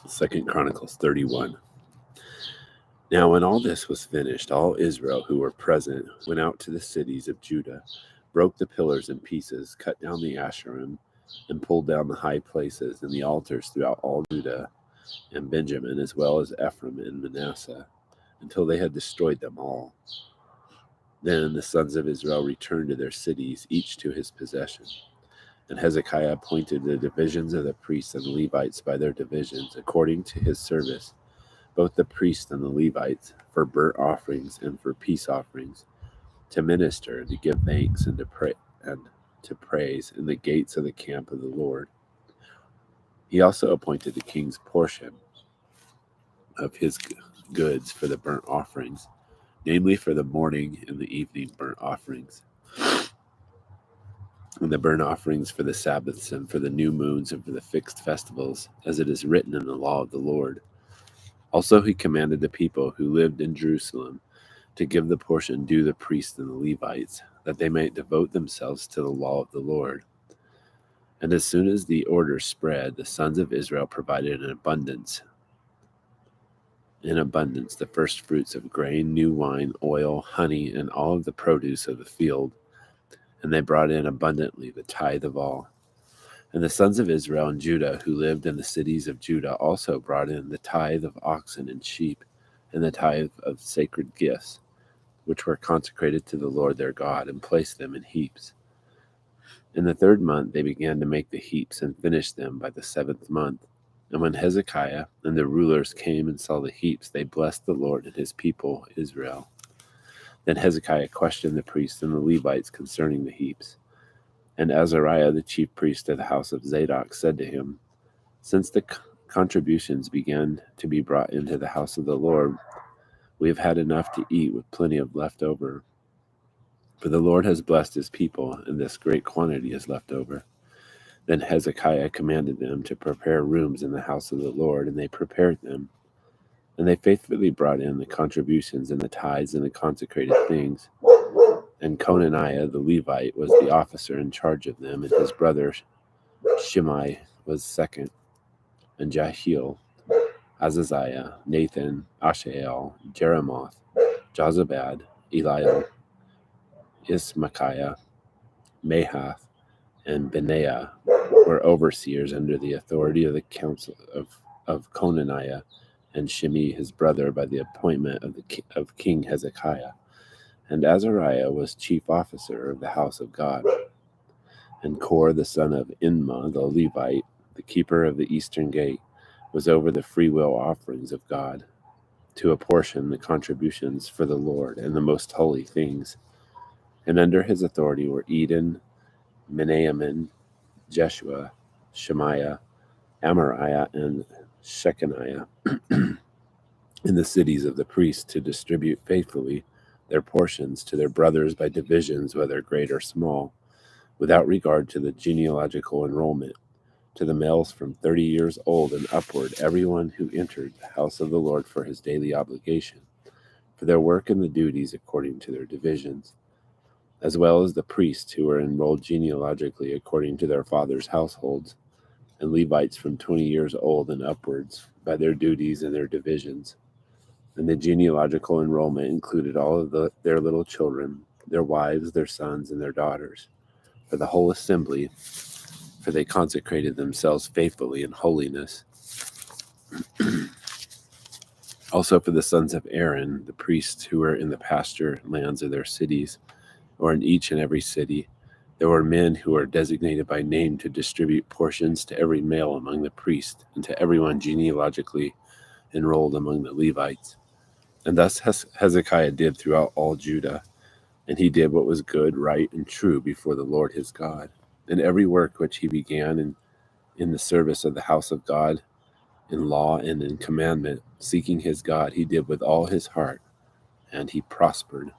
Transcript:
2 Chronicles 31. Now when all this was finished, all Israel who were present went out to the cities of Judah, broke the pillars in pieces, cut down the Asherim, and pulled down the high places and the altars throughout all Judah and Benjamin, as well as Ephraim and Manasseh, until they had destroyed them all. Then the sons of Israel returned to their cities, each to his possession. And Hezekiah appointed the divisions of the priests and the Levites by their divisions, according to his service, both the priests and the Levites, for burnt offerings and for peace offerings, to minister and to give thanks and to pray and to praise in the gates of the camp of the Lord. He also appointed the king's portion of his goods for the burnt offerings, namely for the morning and the evening burnt offerings, and the burnt offerings for the Sabbaths and for the new moons and for the fixed festivals, as it is written in the law of the Lord. Also he commanded the people who lived in Jerusalem to give the portion due the priests and the Levites, that they might devote themselves to the law of the Lord. And as soon as the order spread, the sons of Israel provided in abundance the first fruits of grain, new wine, oil, honey, and all of the produce of the field. And they brought in abundantly the tithe of all. And the sons of Israel and Judah who lived in the cities of Judah also brought in the tithe of oxen and sheep, and the tithe of sacred gifts, which were consecrated to the Lord their God, and placed them in heaps. In the 3rd month they began to make the heaps, and finished them by the 7th month. And when Hezekiah and the rulers came and saw the heaps, they blessed the Lord and his people Israel. Then Hezekiah questioned the priests and the Levites concerning the heaps. And Azariah, the chief priest of the house of Zadok, said to him, Since the contributions began to be brought into the house of the Lord, we have had enough to eat with plenty of leftover. For the Lord has blessed his people, and this great quantity is left over. Then Hezekiah commanded them to prepare rooms in the house of the Lord, and they prepared them. And they faithfully brought in the contributions and the tithes and the consecrated things. And Conaniah the Levite was the officer in charge of them, and his brother Shimei was second, and Jahiel, Azaziah, Nathan, Ashael, Jeremoth, Jozabad, Eliel, Ismachiah, Mahath, and Benaiah were overseers under the authority of the council of Conaniah, and Shimei his brother by the appointment of King Hezekiah. And Azariah was chief officer of the house of God. And Kor the son of Inma the Levite, the keeper of the eastern gate, was over the freewill offerings of God, to apportion the contributions for the Lord and the most holy things. And under his authority were Eden, Menahamin, Jeshua, Shemaiah, Amariah, and Shechaniah in the cities of the priests, to distribute faithfully their portions to their brothers by divisions, whether great or small, without regard to the genealogical enrollment, to the males from 30 years old and upward, everyone who entered the house of the Lord for his daily obligation, for their work and the duties according to their divisions, as well as the priests who were enrolled genealogically according to their fathers' households, and Levites from 20 years old and upwards, by their duties and their divisions. And the genealogical enrollment included all of their little children, their wives, their sons, and their daughters, for the whole assembly, for they consecrated themselves faithfully in holiness. Also for the sons of Aaron, the priests who were in the pasture lands of their cities, or in each and every city, there were men who were designated by name to distribute portions to every male among the priests, and to everyone genealogically enrolled among the Levites. And thus Hezekiah did throughout all Judah, and he did what was good, right, and true before the Lord his God. And every work which he began in the service of the house of God, in law and in commandment, seeking his God, he did with all his heart, and he prospered.